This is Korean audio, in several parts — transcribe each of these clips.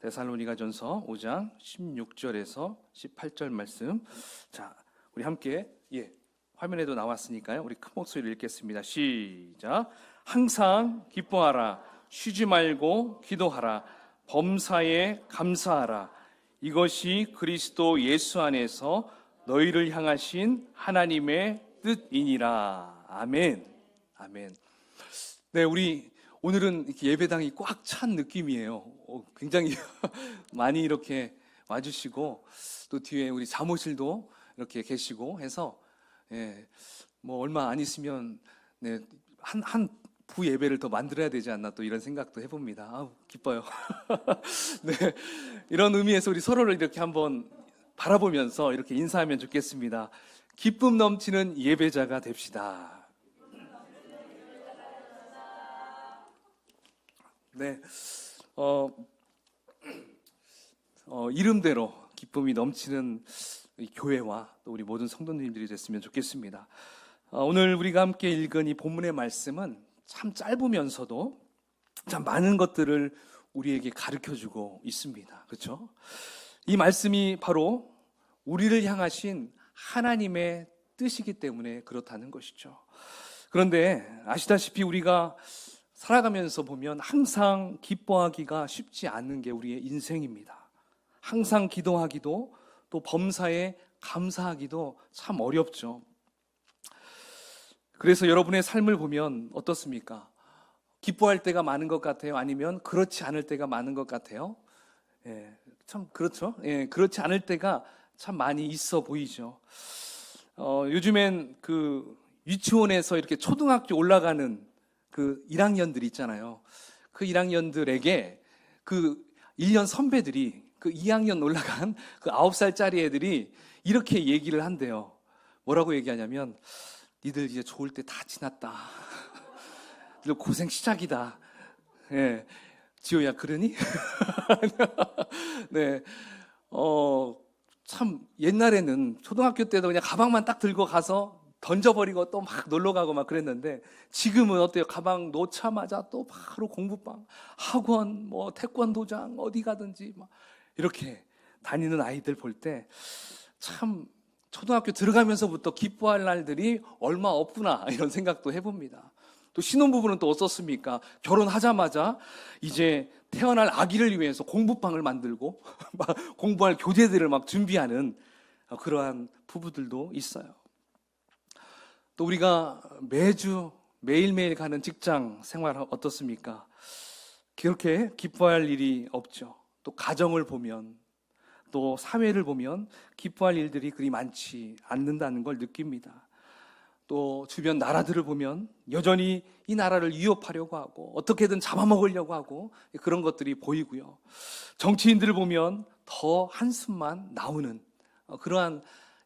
데살로니가전서 5장 16절에서 18절 말씀. 자, 우리 함께 화면에도 나왔으니까요. 우리 큰 목소리로 읽겠습니다. 시작. 항상 기뻐하라. 쉬지 말고 기도하라. 범사에 감사하라. 이것이 그리스도 예수 안에서 너희를 향하신 하나님의 뜻이니라. 아멘. 아멘. 네, 우리 오늘은 이렇게 예배당이 꽉 찬 느낌이에요. 굉장히 많이 이렇게 와주시고, 또 뒤에 우리 사무실도 이렇게 계시고 해서, 뭐 얼마 안 있으면 한 부 예배를 더 만들어야 되지 않나, 또 이런 생각도 해봅니다. 아우, 기뻐요. 네, 이런 의미에서 우리 서로를 이렇게 한번 바라보면서 이렇게 인사하면 좋겠습니다. 기쁨 넘치는 예배자가 됩시다. 네, 이름대로 기쁨이 넘치는 이 교회와 또 우리 모든 성도님들이 됐으면 좋겠습니다. 오늘 우리가 함께 읽은 이 본문의 말씀은 참 짧으면서도 참 많은 것들을 우리에게 가르쳐주고 있습니다. 그렇죠? 이 말씀이 바로 우리를 향하신 하나님의 뜻이기 때문에 그렇다는 것이죠. 그런데 아시다시피 우리가 살아가면서 보면 항상 기뻐하기가 쉽지 않은 게 우리의 인생입니다. 항상 기도하기도, 또 범사에 감사하기도 참 어렵죠. 그래서 여러분의 삶을 보면 어떻습니까? 기뻐할 때가 많은 것 같아요? 아니면 그렇지 않을 때가 많은 것 같아요? 참 그렇죠. 그렇지 않을 때가 참 많이 있어 보이죠. 요즘엔 그 유치원에서 이렇게 초등학교 올라가는 그 1학년들 있잖아요. 그 1학년들에게 그 1년 선배들이 그 2학년 올라간 그 9살짜리 애들이 이렇게 얘기를 한대요. 뭐라고 얘기하냐면, 니들 이제 좋을 때 다 지났다. 니들 고생 시작이다. 지호야, 그러니? 네. 참 옛날에는 초등학교 때도 그냥 가방만 딱 들고 가서 던져버리고 또 막 놀러 가고 막 그랬는데, 지금은 어때요? 가방 놓자마자 또 바로 공부방, 학원, 뭐 태권도장 어디 가든지 막 이렇게 다니는 아이들 볼 때 참 초등학교 들어가면서부터 기뻐할 날들이 얼마 없구나, 이런 생각도 해봅니다. 또 신혼부부는 또 어떻습니까? 결혼하자마자 이제 태어날 아기를 위해서 공부방을 만들고 막 공부할 교재들을 막 준비하는 그러한 부부들도 있어요. 또 우리가 매일매일 가는 직장 생활 어떻습니까? 그렇게 기뻐할 일이 없죠. 또 가정을 보면, 또 사회를 보면 기뻐할 일들이 그리 많지 않는다는 걸 느낍니다. 또 주변 나라들을 보면 여전히 이 나라를 위협하려고 하고 어떻게든 잡아먹으려고 하고 그런 것들이 보이고요. 정치인들을 보면 더 한숨만 나오는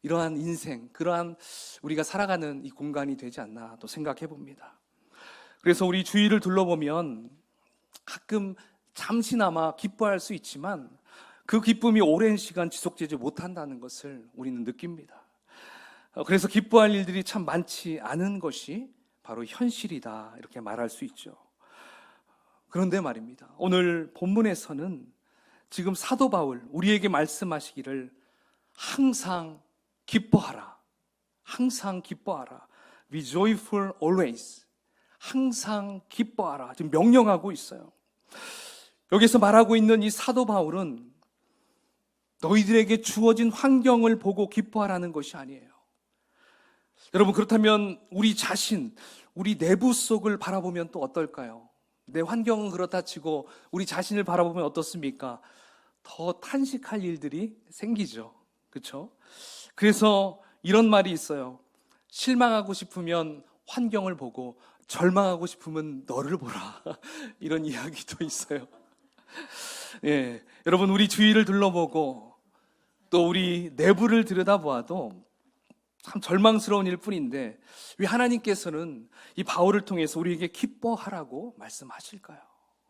이러한 인생, 그러한 우리가 살아가는 이 공간이 되지 않나 또 생각해 봅니다. 그래서 우리 주위를 둘러보면 가끔 잠시나마 기뻐할 수 있지만 그 기쁨이 오랜 시간 지속되지 못한다는 것을 우리는 느낍니다. 그래서 기뻐할 일들이 참 많지 않은 것이 바로 현실이다, 이렇게 말할 수 있죠. 그런데 말입니다, 오늘 본문에서는 지금 사도 바울 우리에게 말씀하시기를 항상 기뻐하라, 항상 기뻐하라, be joyful always, 항상 기뻐하라, 지금 명령하고 있어요. 여기서 말하고 있는 이 사도 바울은 너희들에게 주어진 환경을 보고 기뻐하라는 것이 아니에요. 여러분, 그렇다면 우리 자신, 우리 내부 속을 바라보면 또 어떨까요? 내 환경은 그렇다 치고 우리 자신을 바라보면 어떻습니까? 더 탄식할 일들이 생기죠. 그렇죠? 그래서 이런 말이 있어요. 실망하고 싶으면 환경을 보고 절망하고 싶으면 너를 보라. 이런 이야기도 있어요. 여러분, 우리 주위를 둘러보고 또 우리 내부를 들여다보아도 참 절망스러운 일뿐인데, 왜 하나님께서는 이 바울을 통해서 우리에게 기뻐하라고 말씀하실까요?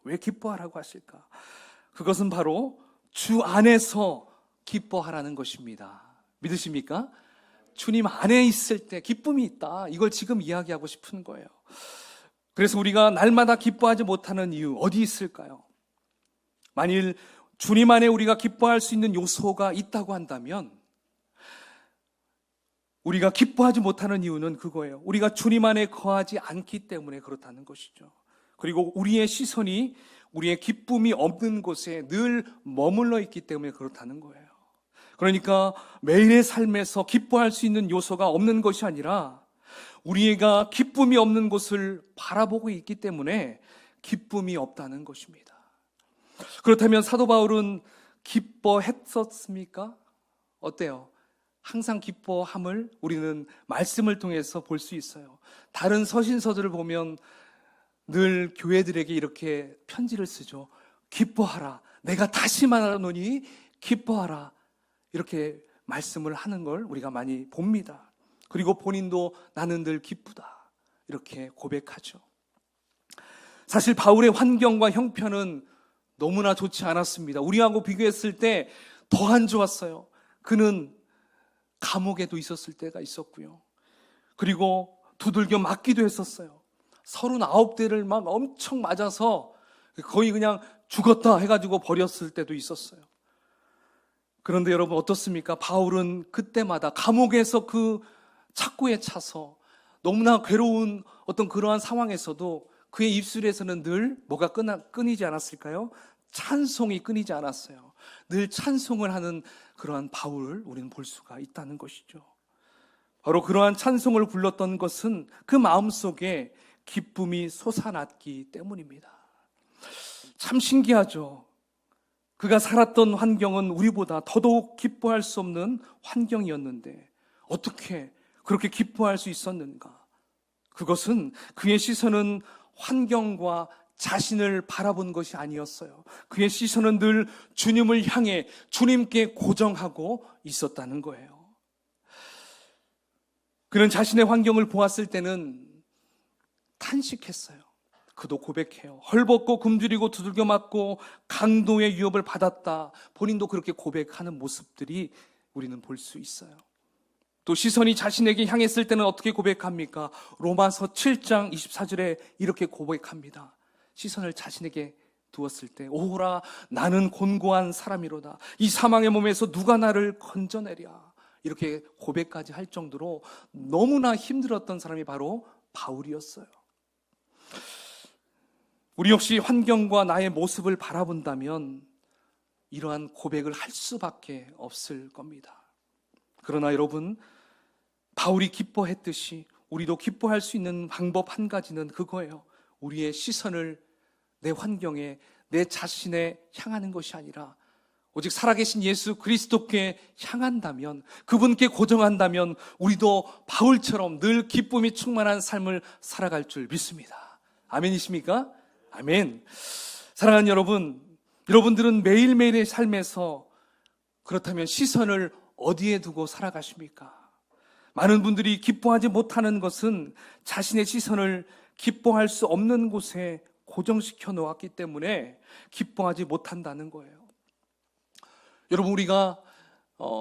왜 기뻐하라고 하실까? 그것은 바로 주 안에서 기뻐하라는 것입니다. 믿으십니까? 주님 안에 있을 때 기쁨이 있다, 이걸 지금 이야기하고 싶은 거예요. 그래서 우리가 날마다 기뻐하지 못하는 이유 어디 있을까요? 만일 주님 안에 우리가 기뻐할 수 있는 요소가 있다고 한다면 우리가 기뻐하지 못하는 이유는 그거예요. 우리가 주님 안에 거하지 않기 때문에 그렇다는 것이죠. 그리고 우리의 시선이 우리의 기쁨이 없는 곳에 늘 머물러 있기 때문에 그렇다는 거예요. 그러니까 매일의 삶에서 기뻐할 수 있는 요소가 없는 것이 아니라 우리가 기쁨이 없는 곳을 바라보고 있기 때문에 기쁨이 없다는 것입니다. 그렇다면 사도 바울은 기뻐했었습니까? 어때요? 항상 기뻐함을 우리는 말씀을 통해서 볼 수 있어요. 다른 서신서들을 보면 늘 교회들에게 이렇게 편지를 쓰죠. 기뻐하라. 내가 다시 말하노니 기뻐하라. 이렇게 말씀을 하는 걸 우리가 많이 봅니다. 그리고 본인도 나는 늘 기쁘다. 이렇게 고백하죠. 사실 바울의 환경과 형편은 너무나 좋지 않았습니다. 우리하고 비교했을 때 더 안 좋았어요. 그는 감옥에도 있었을 때가 있었고요. 그리고 두들겨 맞기도 했었어요. 39대를 막 엄청 맞아서 거의 그냥 죽었다 해가지고 버렸을 때도 있었어요. 그런데 여러분 어떻습니까? 바울은 그때마다 감옥에서 그 착고에 차서 너무나 괴로운 어떤 그러한 상황에서도 그의 입술에서는 늘 뭐가 끊이지 않았을까요? 찬송이 끊이지 않았어요. 늘 찬송을 하는 그러한 바울을 우리는 볼 수가 있다는 것이죠. 바로 그러한 찬송을 불렀던 것은 그 마음속에 기쁨이 솟아났기 때문입니다. 참 신기하죠. 그가 살았던 환경은 우리보다 더더욱 기뻐할 수 없는 환경이었는데 어떻게 그렇게 기뻐할 수 있었는가? 그것은 그의 시선은 환경과 자신을 바라본 것이 아니었어요. 그의 시선은 늘 주님을 향해 주님께 고정하고 있었다는 거예요. 그는 자신의 환경을 보았을 때는 탄식했어요. 그도 고백해요. 헐벗고 굶주리고 두들겨 맞고 강도의 위협을 받았다. 본인도 그렇게 고백하는 모습들이 우리는 볼 수 있어요. 또 시선이 자신에게 향했을 때는 어떻게 고백합니까? 로마서 7장 24절에 이렇게 고백합니다. 시선을 자신에게 두었을 때 오호라 나는 곤고한 사람이로다. 이 사망의 몸에서 누가 나를 건져내랴. 이렇게 고백까지 할 정도로 너무나 힘들었던 사람이 바로 바울이었어요. 우리 역시 환경과 나의 모습을 바라본다면 이러한 고백을 할 수밖에 없을 겁니다. 그러나 여러분, 바울이 기뻐했듯이 우리도 기뻐할 수 있는 방법 한 가지는 그거예요. 우리의 시선을 내 환경에, 내 자신에 향하는 것이 아니라 오직 살아계신 예수 그리스도께 향한다면, 그분께 고정한다면 우리도 바울처럼 늘 기쁨이 충만한 삶을 살아갈 줄 믿습니다. 아멘이십니까? 아멘. 사랑하는 여러분, 여러분들은 매일매일의 삶에서 그렇다면 시선을 어디에 두고 살아가십니까? 많은 분들이 기뻐하지 못하는 것은 자신의 시선을 기뻐할 수 없는 곳에 고정시켜 놓았기 때문에 기뻐하지 못한다는 거예요. 여러분, 우리가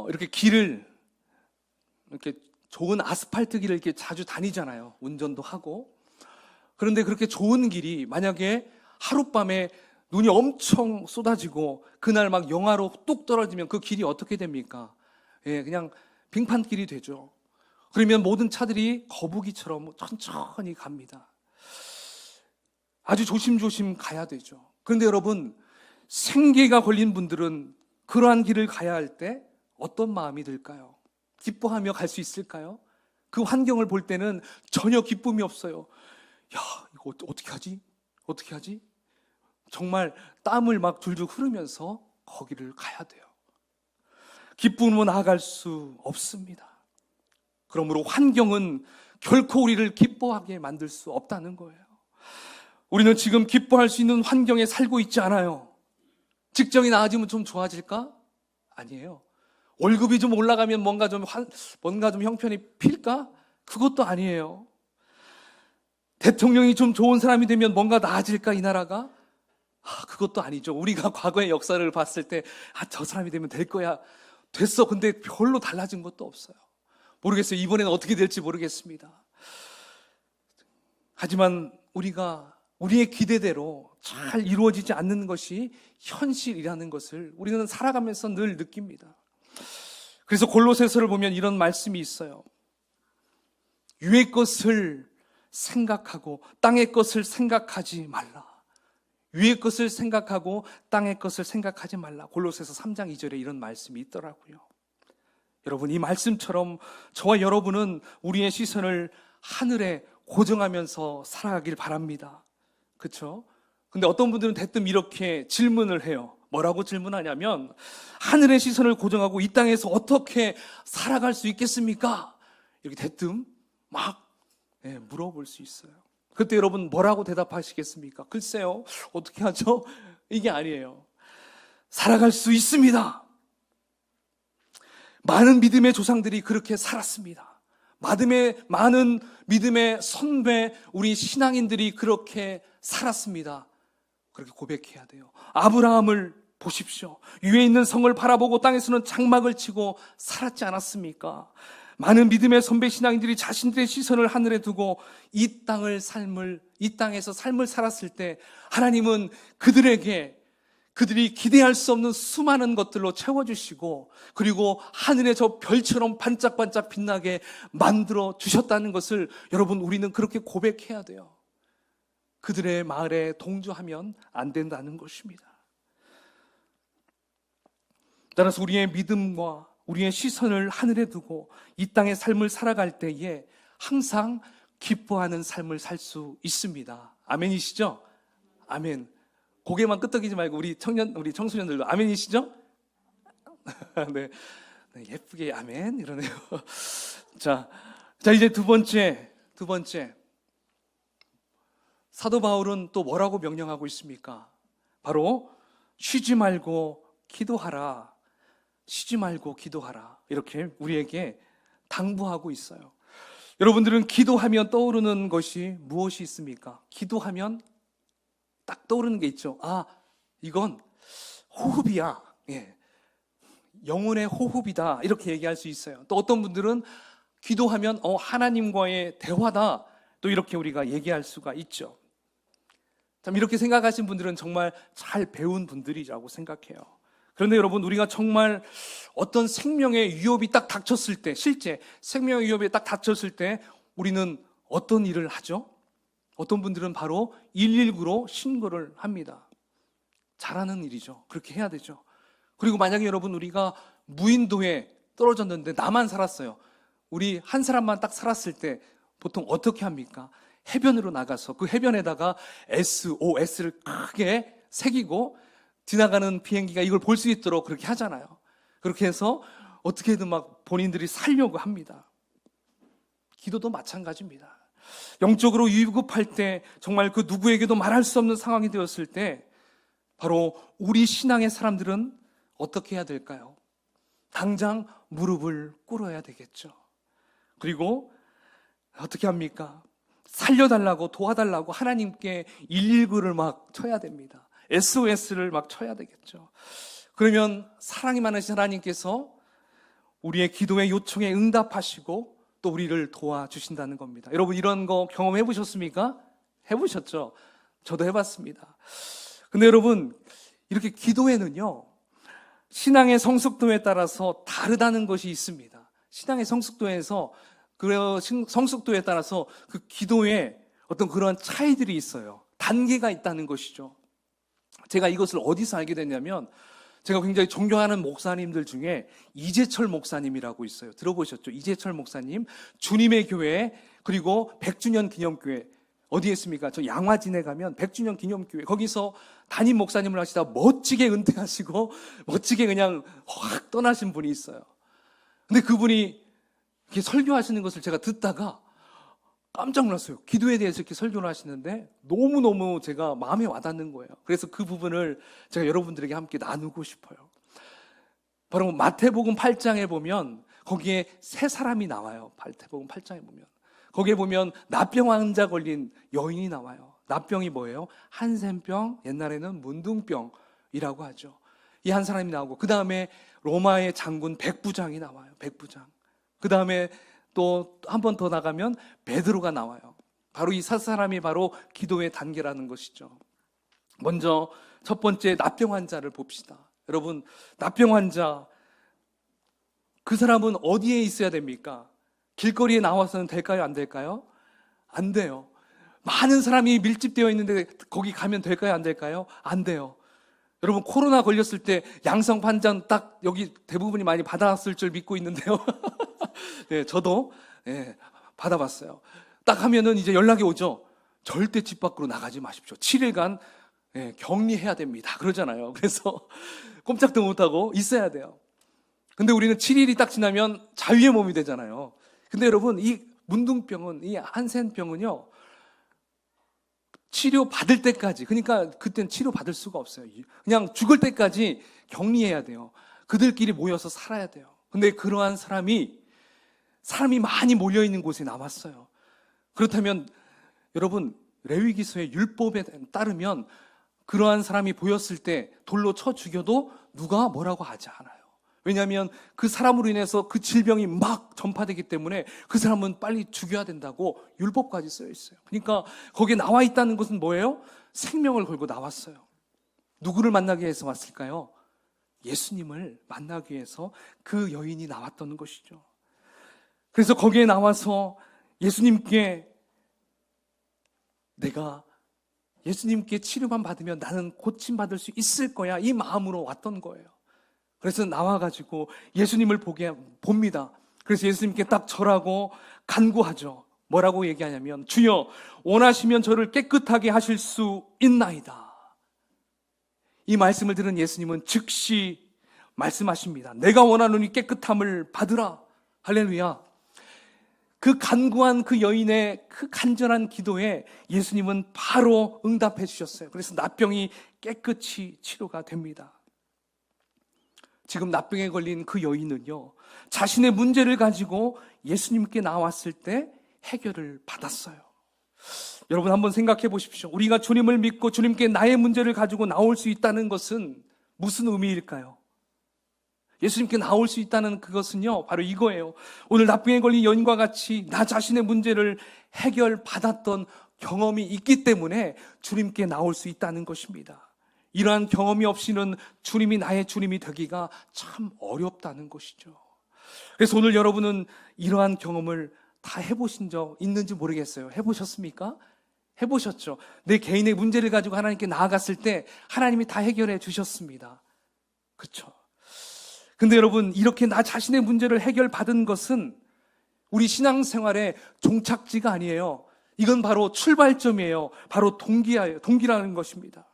이렇게 길을 이렇게 좋은 아스팔트 길을 이렇게 자주 다니잖아요. 운전도 하고. 그런데 그렇게 좋은 길이 만약에 하룻밤에 눈이 엄청 쏟아지고 그날 막 영하로 뚝 떨어지면 그 길이 어떻게 됩니까? 예, 그냥 빙판길이 되죠. 그러면 모든 차들이 거북이처럼 천천히 갑니다. 아주 조심조심 가야 되죠. 그런데 여러분, 생계가 걸린 분들은 그러한 길을 가야 할 때 어떤 마음이 들까요? 기뻐하며 갈 수 있을까요? 그 환경을 볼 때는 전혀 기쁨이 없어요. 야, 이거 어떻게 하지? 어떻게 하지? 정말 땀을 막 줄줄 흐르면서 거기를 가야 돼요. 기쁨으로 나아갈 수 없습니다. 그러므로 환경은 결코 우리를 기뻐하게 만들 수 없다는 거예요. 우리는 지금 기뻐할 수 있는 환경에 살고 있지 않아요. 직장이 나아지면 좀 좋아질까? 아니에요. 월급이 좀 올라가면 뭔가 좀 형편이 필까? 그것도 아니에요. 대통령이 좀 좋은 사람이 되면 뭔가 나아질까, 이 나라가? 그것도 아니죠. 우리가 과거의 역사를 봤을 때, 저 사람이 되면 될 거야. 됐어. 근데 별로 달라진 것도 없어요. 모르겠어요. 이번에는 어떻게 될지 모르겠습니다. 하지만 우리가 우리의 기대대로 잘 이루어지지 않는 것이 현실이라는 것을 우리는 살아가면서 늘 느낍니다. 그래서 골로새서를 보면 이런 말씀이 있어요. 위의 것을 생각하고 땅의 것을 생각하지 말라. 위의 것을 생각하고 땅의 것을 생각하지 말라. 골로새서 3장 2절에 이런 말씀이 있더라고요. 여러분, 이 말씀처럼 저와 여러분은 우리의 시선을 하늘에 고정하면서 살아가길 바랍니다. 그렇죠? 근데 어떤 분들은 대뜸 이렇게 질문을 해요. 뭐라고 질문하냐면, 하늘의 시선을 고정하고 이 땅에서 어떻게 살아갈 수 있겠습니까? 이렇게 대뜸 막 물어볼 수 있어요. 그때 여러분 뭐라고 대답하시겠습니까? 글쎄요, 어떻게 하죠? 이게 아니에요. 살아갈 수 있습니다. 많은 믿음의 조상들이 그렇게 살았습니다. 많은 믿음의 선배, 우리 신앙인들이 그렇게 살았습니다. 그렇게 고백해야 돼요. 아브라함을 보십시오. 위에 있는 성을 바라보고 땅에서는 장막을 치고 살았지 않았습니까? 많은 믿음의 선배 신앙인들이 자신들의 시선을 하늘에 두고 이 땅에서 삶을 살았을 때 하나님은 그들이 기대할 수 없는 수많은 것들로 채워주시고, 그리고 하늘의 저 별처럼 반짝반짝 빛나게 만들어 주셨다는 것을 여러분, 우리는 그렇게 고백해야 돼요. 그들의 말에 동조하면 안 된다는 것입니다. 따라서 우리의 믿음과 우리의 시선을 하늘에 두고 이 땅의 삶을 살아갈 때에 항상 기뻐하는 삶을 살 수 있습니다. 아멘이시죠? 아멘. 고개만 끄덕이지 말고 우리 청소년들도 아멘이시죠? 네. 네, 예쁘게 아멘 이러네요. 자, 이제 두 번째. 사도 바울은 또 뭐라고 명령하고 있습니까? 바로 쉬지 말고 기도하라. 쉬지 말고 기도하라. 이렇게 우리에게 당부하고 있어요. 여러분들은 기도하면 떠오르는 것이 무엇이 있습니까? 기도하면 딱 떠오르는 게 있죠. 이건 호흡이야. 영혼의 호흡이다. 이렇게 얘기할 수 있어요. 또 어떤 분들은 기도하면 하나님과의 대화다. 또 이렇게 우리가 얘기할 수가 있죠. 참 이렇게 생각하신 분들은 정말 잘 배운 분들이라고 생각해요. 그런데 여러분, 우리가 정말 어떤 생명의 위협이 딱 닥쳤을 때, 실제 생명의 위협이 딱 닥쳤을 때 우리는 어떤 일을 하죠? 어떤 분들은 바로 119로 신고를 합니다. 잘하는 일이죠. 그렇게 해야 되죠. 그리고 만약에 여러분, 우리가 무인도에 떨어졌는데 나만 살았어요. 우리 한 사람만 딱 살았을 때 보통 어떻게 합니까? 해변으로 나가서 그 해변에다가 SOS를 크게 새기고 지나가는 비행기가 이걸 볼 수 있도록 그렇게 하잖아요. 그렇게 해서 어떻게든 막 본인들이 살려고 합니다. 기도도 마찬가지입니다. 영적으로 위급할 때, 정말 그 누구에게도 말할 수 없는 상황이 되었을 때 바로 우리 신앙의 사람들은 어떻게 해야 될까요? 당장 무릎을 꿇어야 되겠죠. 그리고 어떻게 합니까? 살려달라고, 도와달라고 하나님께 119를 막 쳐야 됩니다. SOS를 막 쳐야 되겠죠. 그러면 사랑이 많으신 하나님께서 우리의 기도의 요청에 응답하시고 또 우리를 도와주신다는 겁니다. 여러분, 이런 거 경험해 보셨습니까? 해보셨죠? 저도 해봤습니다. 근데 여러분, 이렇게 기도에는요, 신앙의 성숙도에 따라서 다르다는 것이 있습니다. 신앙의 성숙도에서 성숙도에 따라서 그 기도에 어떤 그런 차이들이 있어요. 단계가 있다는 것이죠. 제가 이것을 어디서 알게 됐냐면, 제가 굉장히 존경하는 목사님들 중에 이재철 목사님이라고 있어요. 들어보셨죠? 이재철 목사님, 주님의 교회, 그리고 100주년 기념교회, 어디에 있습니까? 저 양화진에 가면 100주년 기념교회, 거기서 담임 목사님을 하시다 멋지게 은퇴하시고 멋지게 그냥 확 떠나신 분이 있어요. 근데 그분이 이렇게 설교하시는 것을 제가 듣다가 깜짝 놀랐어요. 기도에 대해서 이렇게 설교를 하시는데 너무너무 제가 마음에 와닿는 거예요. 그래서 그 부분을 제가 여러분들에게 함께 나누고 싶어요. 바로 마태복음 8장에 보면 거기에 세 사람이 나와요. 마태복음 8장에 보면 거기에 보면 납병 환자 걸린 여인이 나와요. 납병이 뭐예요? 한센병, 옛날에는 문둥병이라고 하죠. 이 한 사람이 나오고, 그 다음에 로마의 장군 백부장이 나와요. 백부장. 그 다음에 또 한 번 더 나가면 베드로가 나와요. 바로 이 사람이 바로 기도의 단계라는 것이죠. 먼저 첫 번째 납병 환자를 봅시다. 여러분, 납병 환자, 그 사람은 어디에 있어야 됩니까? 길거리에 나와서는 될까요? 안 될까요? 안 돼요. 많은 사람이 밀집되어 있는데 거기 가면 될까요? 안 될까요? 안 돼요. 여러분, 코로나 걸렸을 때 양성 판정 딱 여기 대부분이 많이 받았을 줄 믿고 있는데요. 네, 저도 받아봤어요. 딱 하면은 이제 연락이 오죠. 절대 집 밖으로 나가지 마십시오. 7일간 격리해야 됩니다. 그러잖아요. 그래서 꼼짝도 못하고 있어야 돼요. 근데 우리는 7일이 딱 지나면 자유의 몸이 되잖아요. 근데 여러분, 이 문둥병은, 이 한센병은요, 치료 받을 때까지, 그러니까 그때는 치료 받을 수가 없어요. 그냥 죽을 때까지 격리해야 돼요. 그들끼리 모여서 살아야 돼요. 근데 그러한 사람이 많이 몰려있는 곳에 남았어요. 그렇다면 여러분, 레위기서의 율법에 따르면 그러한 사람이 보였을 때 돌로 쳐 죽여도 누가 뭐라고 하지 않아요. 왜냐하면 그 사람으로 인해서 그 질병이 막 전파되기 때문에 그 사람은 빨리 죽여야 된다고 율법까지 쓰여 있어요. 그러니까 거기에 나와 있다는 것은 뭐예요? 생명을 걸고 나왔어요. 누구를 만나기 위해서 왔을까요? 예수님을 만나기 위해서 그 여인이 나왔던 것이죠. 그래서 거기에 나와서 내가 예수님께 치료만 받으면 나는 고침받을 수 있을 거야, 이 마음으로 왔던 거예요. 그래서 나와가지고 예수님을 봅니다. 그래서 예수님께 딱 절하고 간구하죠. 뭐라고 얘기하냐면, 주여, 원하시면 저를 깨끗하게 하실 수 있나이다. 이 말씀을 들은 예수님은 즉시 말씀하십니다. 내가 원하노니 깨끗함을 받으라. 할렐루야. 그 간구한 그 여인의 그 간절한 기도에 예수님은 바로 응답해 주셨어요. 그래서 납병이 깨끗이 치료가 됩니다. 지금 납병에 걸린 그 여인은요, 자신의 문제를 가지고 예수님께 나왔을 때 해결을 받았어요. 여러분, 한번 생각해 보십시오. 우리가 주님을 믿고 주님께 나의 문제를 가지고 나올 수 있다는 것은 무슨 의미일까요? 예수님께 나올 수 있다는 그것은요, 바로 이거예요. 오늘 납병에 걸린 여인과 같이 나 자신의 문제를 해결받았던 경험이 있기 때문에 주님께 나올 수 있다는 것입니다. 이러한 경험이 없이는 주님이 나의 주님이 되기가 참 어렵다는 것이죠. 그래서 오늘 여러분은 이러한 경험을 다 해보신 적 있는지 모르겠어요. 해보셨습니까? 해보셨죠? 내 개인의 문제를 가지고 하나님께 나아갔을 때 하나님이 다 해결해 주셨습니다. 그렇죠? 근데 여러분, 이렇게 나 자신의 문제를 해결받은 것은 우리 신앙생활의 종착지가 아니에요. 이건 바로 출발점이에요. 바로 동기라는 것입니다.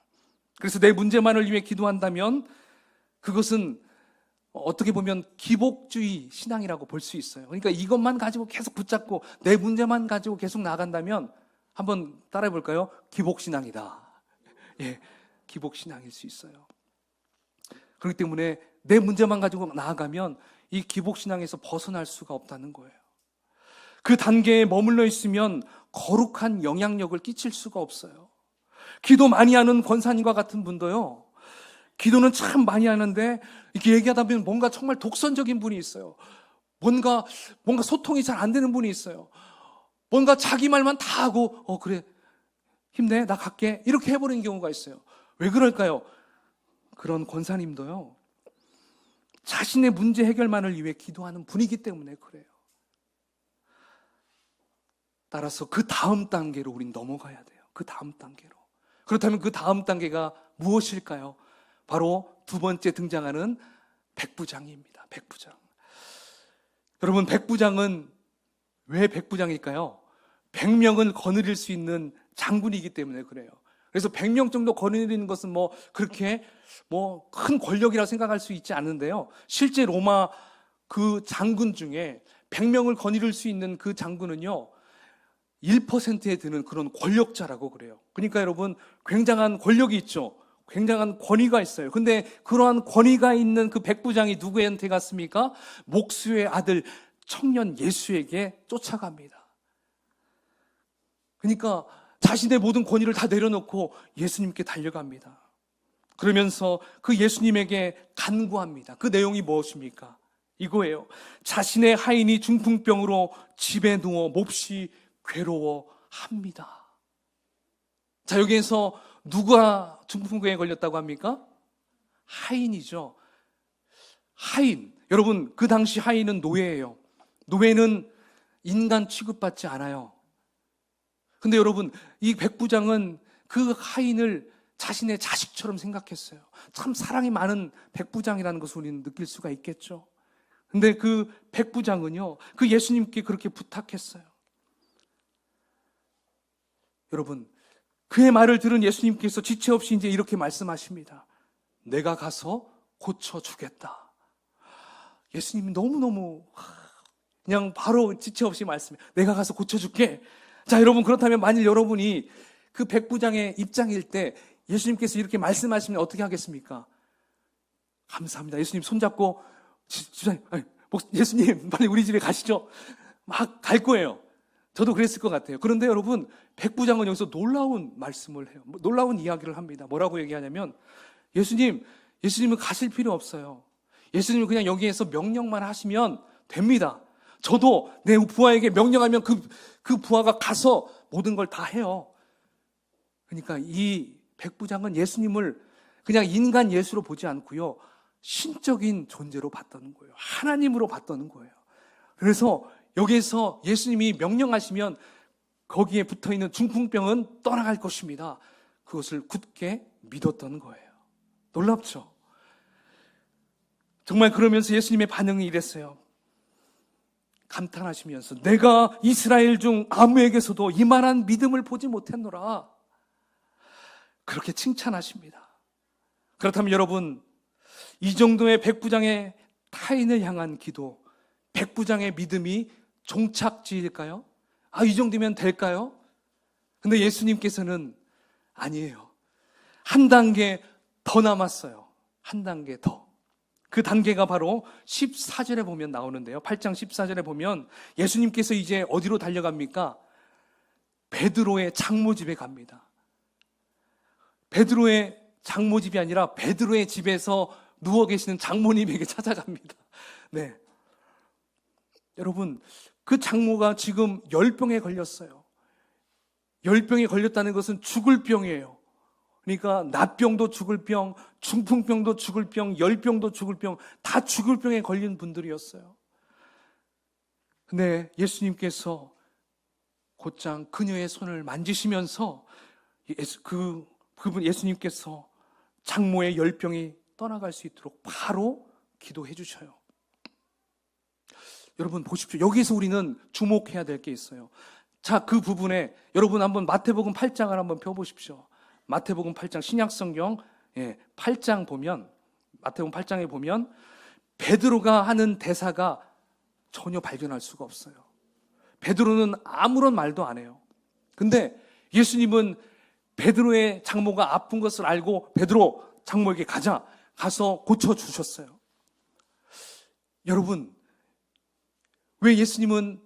그래서 내 문제만을 위해 기도한다면 그것은 어떻게 보면 기복주의 신앙이라고 볼 수 있어요. 그러니까 이것만 가지고 계속 붙잡고 내 문제만 가지고 계속 나아간다면 한번 따라해 볼까요? 기복신앙이다. 예, 기복신앙일 수 있어요. 그렇기 때문에 내 문제만 가지고 나아가면 이 기복신앙에서 벗어날 수가 없다는 거예요. 그 단계에 머물러 있으면 거룩한 영향력을 끼칠 수가 없어요. 기도 많이 하는 권사님과 같은 분도요, 기도는 참 많이 하는데 이렇게 얘기하다 보면 뭔가 정말 독선적인 분이 있어요. 뭔가 소통이 잘 안 되는 분이 있어요. 뭔가 자기 말만 다 하고 그래, 힘내, 나 갈게, 이렇게 해버리는 경우가 있어요. 왜 그럴까요? 그런 권사님도요, 자신의 문제 해결만을 위해 기도하는 분이기 때문에 그래요. 따라서 그 다음 단계로 우린 넘어가야 돼요. 그 다음 단계로. 그렇다면 그 다음 단계가 무엇일까요? 바로 두 번째 등장하는 백부장입니다. 백부장. 여러분, 백부장은 왜 백부장일까요? 100명은 거느릴 수 있는 장군이기 때문에 그래요. 그래서 100명 정도 거느리는 것은 그렇게 큰 권력이라고 생각할 수 있지 않은데요. 실제 로마 그 장군 중에 100명을 거느릴 수 있는 그 장군은요, 1%에 드는 그런 권력자라고 그래요. 그러니까 여러분, 굉장한 권력이 있죠. 굉장한 권위가 있어요. 근데 그러한 권위가 있는 그 백부장이 누구한테 갔습니까? 목수의 아들 청년 예수에게 쫓아갑니다. 그러니까 자신의 모든 권위를 다 내려놓고 예수님께 달려갑니다. 그러면서 그 예수님에게 간구합니다. 그 내용이 무엇입니까? 이거예요. 자신의 하인이 중풍병으로 집에 누워 몹시 괴로워하더이다. 합니다. 자, 여기에서 누가 중풍병에 걸렸다고 합니까? 하인이죠. 하인. 여러분, 그 당시 하인은 노예예요. 노예는 인간 취급받지 않아요. 근데 여러분, 이 백부장은 그 하인을 자신의 자식처럼 생각했어요. 참 사랑이 많은 백부장이라는 것을 우리는 느낄 수가 있겠죠. 근데 그 백부장은요, 그 예수님께 그렇게 부탁했어요. 여러분, 그의 말을 들은 예수님께서 지체 없이 이제 이렇게 말씀하십니다. 내가 가서 고쳐주겠다. 예수님이 너무너무 그냥 바로 지체 없이 말씀해. 내가 가서 고쳐줄게. 자, 여러분, 그렇다면 만일 여러분이 그 백부장의 입장일 때 예수님께서 이렇게 말씀하시면 어떻게 하겠습니까? 감사합니다. 예수님 손잡고 예수님 빨리 우리 집에 가시죠. 막 갈 거예요. 저도 그랬을 것 같아요. 그런데 여러분, 백부장은 여기서 놀라운 말씀을 해요. 놀라운 이야기를 합니다. 뭐라고 얘기하냐면 예수님은 가실 필요 없어요. 예수님은 그냥 여기에서 명령만 하시면 됩니다. 저도 내 부하에게 명령하면 그 부하가 가서 모든 걸 다 해요. 그러니까 이 백부장은 예수님을 그냥 인간 예수로 보지 않고요, 신적인 존재로 봤다는 거예요. 하나님으로 봤다는 거예요. 그래서 여기에서 예수님이 명령하시면 거기에 붙어있는 중풍병은 떠나갈 것입니다. 그것을 굳게 믿었던 거예요. 놀랍죠? 정말 그러면서 예수님의 반응이 이랬어요. 감탄하시면서 내가 이스라엘 중 아무에게서도 이만한 믿음을 보지 못했노라. 그렇게 칭찬하십니다. 그렇다면 여러분, 이 정도의 백부장의 타인을 향한 기도, 백부장의 믿음이 종착지일까요? 이 정도면 될까요? 근데 예수님께서는 아니에요. 한 단계 더 남았어요. 한 단계 더. 그 단계가 바로 14절에 보면 나오는데요. 8장 14절에 보면 예수님께서 이제 어디로 달려갑니까? 베드로의 장모집에 갑니다. 베드로의 장모집이 아니라 베드로의 집에서 누워 계시는 장모님에게 찾아갑니다. 네. 여러분, 그 장모가 지금 열병에 걸렸어요. 열병에 걸렸다는 것은 죽을 병이에요. 그러니까 낫병도 죽을 병, 중풍병도 죽을 병, 열병도 죽을 병, 다 죽을 병에 걸린 분들이었어요. 근데 예수님께서 곧장 그녀의 손을 만지시면서 예수님께서 장모의 열병이 떠나갈 수 있도록 바로 기도해 주셔요. 여러분 보십시오. 여기서 우리는 주목해야 될 게 있어요. 자, 그 부분에 여러분 한번 마태복음 8장을 한번 펴보십시오. 마태복음 8장 신약성경 8장 보면, 마태복음 8장에 보면 베드로가 하는 대사가 전혀 발견할 수가 없어요. 베드로는 아무런 말도 안 해요. 근데 예수님은 베드로의 장모가 아픈 것을 알고 베드로 장모에게 가서 고쳐주셨어요. 여러분, 왜 예수님은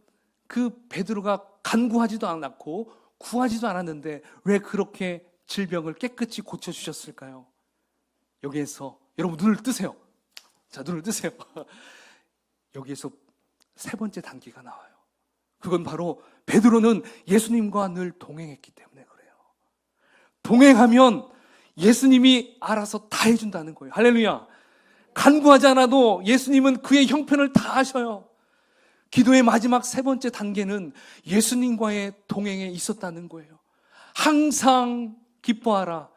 그 베드로가 간구하지도 않았고 구하지도 않았는데 왜 그렇게 질병을 깨끗이 고쳐주셨을까요? 여기에서 여러분 눈을 뜨세요. 자, 눈을 뜨세요. 여기에서 세 번째 단계가 나와요. 그건 바로 베드로는 예수님과 늘 동행했기 때문에 그래요. 동행하면 예수님이 알아서 다 해준다는 거예요. 할렐루야. 간구하지 않아도 예수님은 그의 형편을 다 하셔요. 기도의 마지막 세 번째 단계는 예수님과의 동행에 있었다는 거예요. 항상 기뻐하라.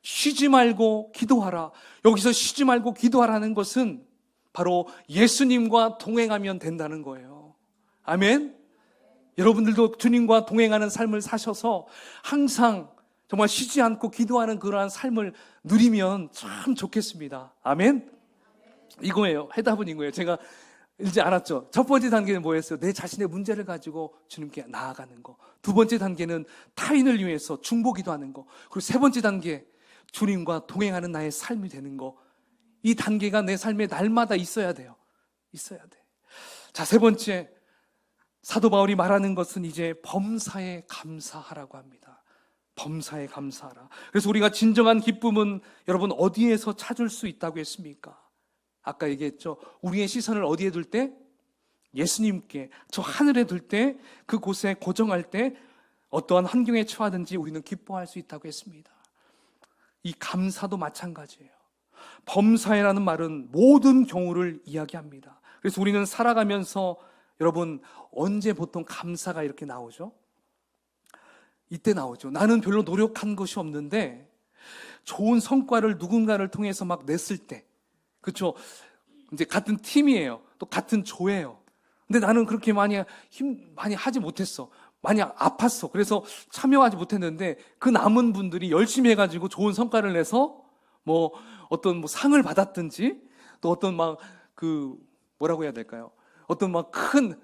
쉬지 말고 기도하라. 여기서 쉬지 말고 기도하라는 것은 바로 예수님과 동행하면 된다는 거예요. 아멘. 여러분들도 주님과 동행하는 삶을 사셔서 항상 정말 쉬지 않고 기도하는 그러한 삶을 누리면 참 좋겠습니다. 아멘. 이거예요. 해답은 이거예요. 제가 이제 알았죠. 첫 번째 단계는 뭐였어요? 내 자신의 문제를 가지고 주님께 나아가는 거. 두 번째 단계는 타인을 위해서 중보기도하는 거. 그리고 세 번째 단계, 주님과 동행하는 나의 삶이 되는 거. 이 단계가 내 삶에 날마다 있어야 돼요. 있어야 돼. 자, 세 번째, 사도 바울이 말하는 것은 이제 범사에 감사하라고 합니다. 범사에 감사하라. 그래서 우리가 진정한 기쁨은 여러분 어디에서 찾을 수 있다고 했습니까? 아까 얘기했죠. 우리의 시선을 어디에 둘 때? 예수님께, 저 하늘에 둘 때, 그곳에 고정할 때 어떠한 환경에 처하든지 우리는 기뻐할 수 있다고 했습니다. 이 감사도 마찬가지예요. 범사에라는 말은 모든 경우를 이야기합니다. 그래서 우리는 살아가면서 여러분 언제 보통 감사가 이렇게 나오죠? 이때 나오죠. 나는 별로 노력한 것이 없는데 좋은 성과를 누군가를 통해서 막 냈을 때, 그렇죠? 이제 같은 팀이에요. 또 같은 조예요. 근데 나는 그렇게 많이 하지 못했어. 많이 아팠어. 그래서 참여하지 못했는데 그 남은 분들이 열심히 해가지고 좋은 성과를 내서 뭐 어떤 뭐 상을 받았든지 또 어떤 막 뭐라고 해야 될까요? 어떤 막 큰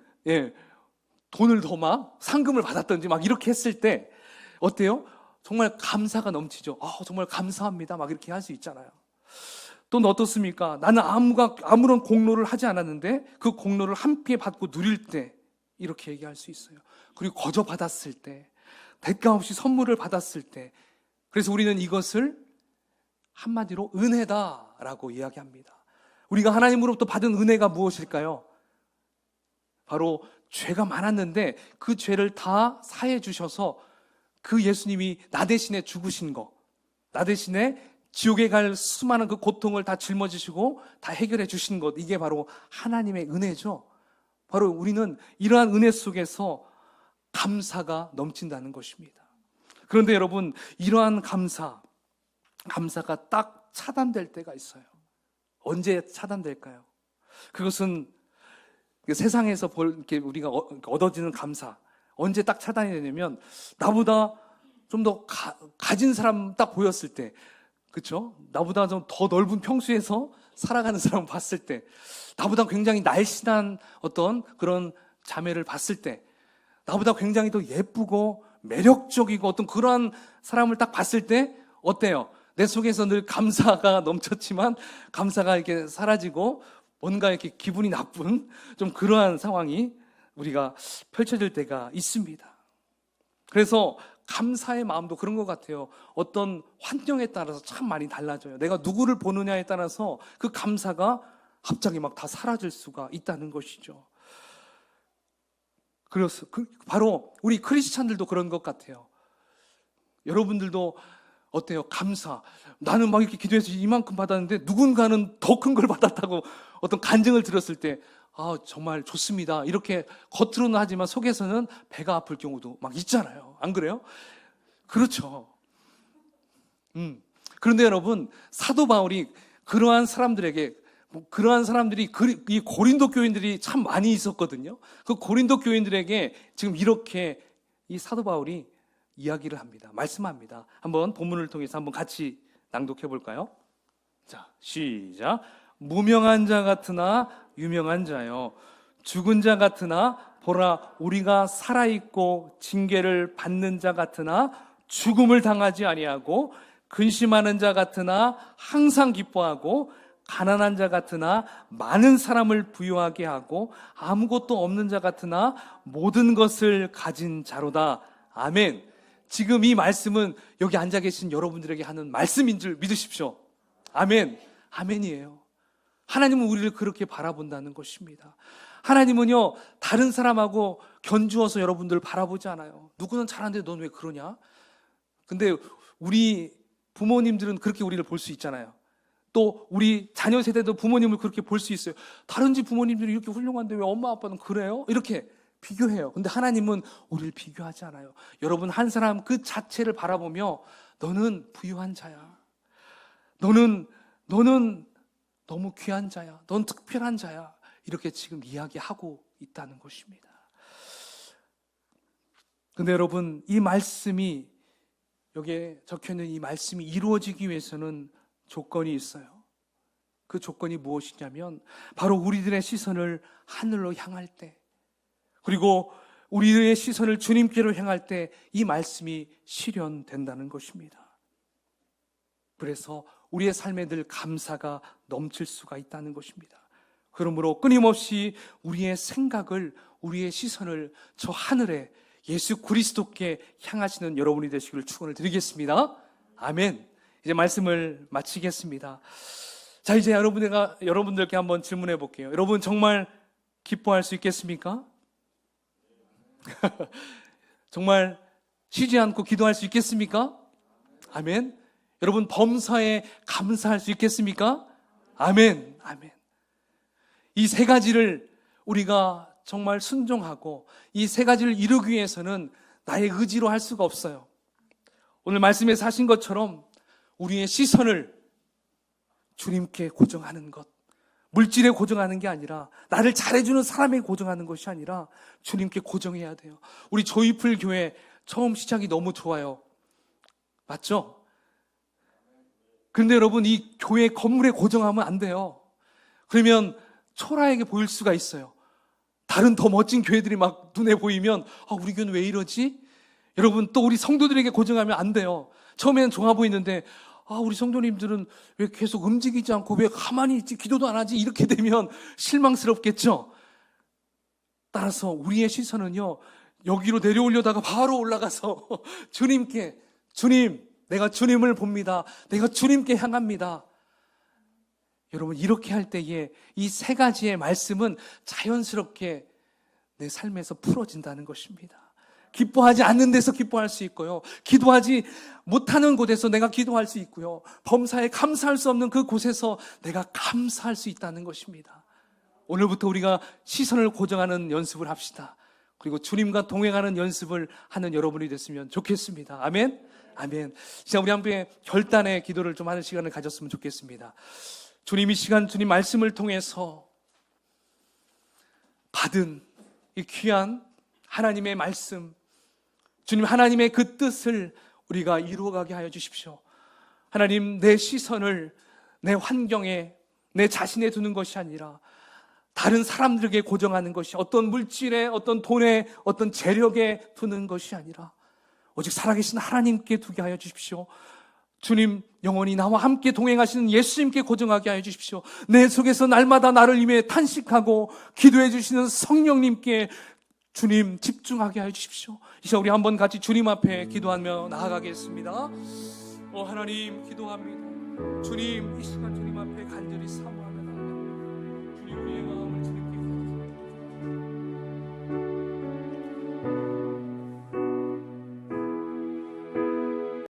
돈을 더 막 상금을 받았든지 막 이렇게 했을 때 어때요? 정말 감사가 넘치죠. 정말 감사합니다. 막 이렇게 할 수 있잖아요. 또 어떻습니까? 나는 아무런 공로를 하지 않았는데 그 공로를 함께 받고 누릴 때 이렇게 얘기할 수 있어요. 그리고 거저 받았을 때, 대가 없이 선물을 받았을 때, 그래서 우리는 이것을 한마디로 은혜다라고 이야기합니다. 우리가 하나님으로부터 받은 은혜가 무엇일까요? 바로 죄가 많았는데 그 죄를 다 사해 주셔서 그 예수님이 나 대신에 죽으신 거, 나 대신에 지옥에 갈 수많은 그 고통을 다 짊어지시고 다 해결해 주신 것, 이게 바로 하나님의 은혜죠. 바로 우리는 이러한 은혜 속에서 감사가 넘친다는 것입니다. 그런데 여러분, 이러한 감사가 딱 차단될 때가 있어요. 언제 차단될까요? 그것은 세상에서 이렇게 우리가 얻어지는 감사, 언제 딱 차단이 되냐면 나보다 좀 더 가진 사람 딱 보였을 때, 그렇죠? 나보다 좀 더 넓은 평수에서 살아가는 사람 봤을 때, 나보다 굉장히 날씬한 어떤 그런 자매를 봤을 때, 나보다 굉장히 더 예쁘고 매력적이고 어떤 그러한 사람을 딱 봤을 때 어때요? 내 속에서 늘 감사가 넘쳤지만 감사가 이렇게 사라지고 뭔가 이렇게 기분이 나쁜 좀 그러한 상황이 우리가 펼쳐질 때가 있습니다. 그래서 감사의 마음도 그런 것 같아요. 어떤 환경에 따라서 참 많이 달라져요. 내가 누구를 보느냐에 따라서 그 감사가 갑자기 막 다 사라질 수가 있다는 것이죠. 그래서 바로 우리 크리스찬들도 그런 것 같아요. 여러분들도 어때요? 감사. 나는 막 이렇게 기도해서 이만큼 받았는데 누군가는 더 큰 걸 받았다고 어떤 간증을 들었을 때 정말 좋습니다. 이렇게 겉으로는 하지만 속에서는 배가 아플 경우도 막 있잖아요. 안 그래요? 그렇죠. 그런데 여러분, 사도 바울이 그러한 사람들이 이 고린도 교인들이 참 많이 있었거든요. 그 고린도 교인들에게 지금 이렇게 이 사도 바울이 이야기를 합니다. 말씀합니다. 한번 본문을 통해서 한번 같이 낭독해 볼까요? 자, 시작. 무명한 자 같으나 유명한 자요, 죽은 자 같으나 보라 우리가 살아있고 징계를 받는 자 같으나 죽음을 당하지 아니하고, 근심하는 자 같으나 항상 기뻐하고, 가난한 자 같으나 많은 사람을 부유하게 하고, 아무것도 없는 자 같으나 모든 것을 가진 자로다. 아멘. 지금 이 말씀은 여기 앉아 계신 여러분들에게 하는 말씀인 줄 믿으십시오. 아멘. 아멘이에요. 하나님은 우리를 그렇게 바라본다는 것입니다. 하나님은요, 다른 사람하고 견주어서 여러분들을 바라보지 않아요. 누구는 잘하는데 넌 왜 그러냐? 근데 우리 부모님들은 그렇게 우리를 볼 수 있잖아요. 또 우리 자녀 세대도 부모님을 그렇게 볼 수 있어요. 다른 집 부모님들이 이렇게 훌륭한데 왜 엄마 아빠는 그래요? 이렇게 비교해요. 근데 하나님은 우리를 비교하지 않아요. 여러분, 한 사람 그 자체를 바라보며 너는 부유한 자야. 너는 너무 귀한 자야. 넌 특별한 자야. 이렇게 지금 이야기하고 있다는 것입니다. 근데 여러분, 이 말씀이, 여기에 적혀있는 이 말씀이 이루어지기 위해서는 조건이 있어요. 그 조건이 무엇이냐면 바로 우리들의 시선을 하늘로 향할 때, 그리고 우리의 시선을 주님께로 향할 때 이 말씀이 실현된다는 것입니다. 그래서 우리의 삶에 늘 감사가 넘칠 수가 있다는 것입니다. 그러므로 끊임없이 우리의 생각을, 우리의 시선을 저 하늘에 예수 그리스도께 향하시는 여러분이 되시기를 축원을 드리겠습니다. 아멘. 이제 말씀을 마치겠습니다. 자, 이제 여러분들께 한번 질문해 볼게요. 여러분 정말 기뻐할 수 있겠습니까? 정말 쉬지 않고 기도할 수 있겠습니까? 아멘. 여러분, 범사에 감사할 수 있겠습니까? 아멘. 아멘. 이 세 가지를 우리가 정말 순종하고 이 세 가지를 이루기 위해서는 나의 의지로 할 수가 없어요. 오늘 말씀에서 하신 것처럼 우리의 시선을 주님께 고정하는 것, 물질에 고정하는 게 아니라, 나를 잘해주는 사람에 고정하는 것이 아니라 주님께 고정해야 돼요. 우리 조이풀 교회 처음 시작이 너무 좋아요. 맞죠? 그런데 여러분, 이 교회 건물에 고정하면 안 돼요. 그러면 초라하게 보일 수가 있어요. 다른 더 멋진 교회들이 막 눈에 보이면 우리 교회는 왜 이러지? 여러분, 또 우리 성도들에게 고정하면 안 돼요. 처음에는 좋아 보이는데 우리 성도님들은 왜 계속 움직이지 않고 왜 가만히 있지, 기도도 안 하지, 이렇게 되면 실망스럽겠죠. 따라서 우리의 시선은요, 여기로 내려오려다가 바로 올라가서 주님께, 주님, 내가 주님을 봅니다. 내가 주님께 향합니다. 여러분, 이렇게 할 때에 이 세 가지의 말씀은 자연스럽게 내 삶에서 풀어진다는 것입니다. 기뻐하지 않는 데서 기뻐할 수 있고요, 기도하지 못하는 곳에서 내가 기도할 수 있고요, 범사에 감사할 수 없는 그 곳에서 내가 감사할 수 있다는 것입니다. 오늘부터 우리가 시선을 고정하는 연습을 합시다. 그리고 주님과 동행하는 연습을 하는 여러분이 됐으면 좋겠습니다. 아멘. 아멘. 진짜 우리 함께 결단의 기도를 좀 하는 시간을 가졌으면 좋겠습니다. 주님, 이 시간 주님 말씀을 통해서 받은 이 귀한 하나님의 말씀, 주님 하나님의 그 뜻을 우리가 이루어가게 하여 주십시오. 하나님, 내 시선을 내 환경에, 내 자신에 두는 것이 아니라 다른 사람들에게 고정하는 것이, 어떤 물질에, 어떤 돈에, 어떤 재력에 두는 것이 아니라 오직 살아계신 하나님께 두게 하여 주십시오. 주님, 영원히 나와 함께 동행하시는 예수님께 고정하게 하여 주십시오. 내 속에서 날마다 나를 위해 탄식하고 기도해 주시는 성령님께 주님 집중하게 하여 주십시오. 이제 우리 한번 같이 주님 앞에 기도하며 나아가겠습니다. 하나님, 기도합니다. 주님, 이 시간 주님 앞에 간절히 사모하며 나아갑니다. 주님, 우리의 마음을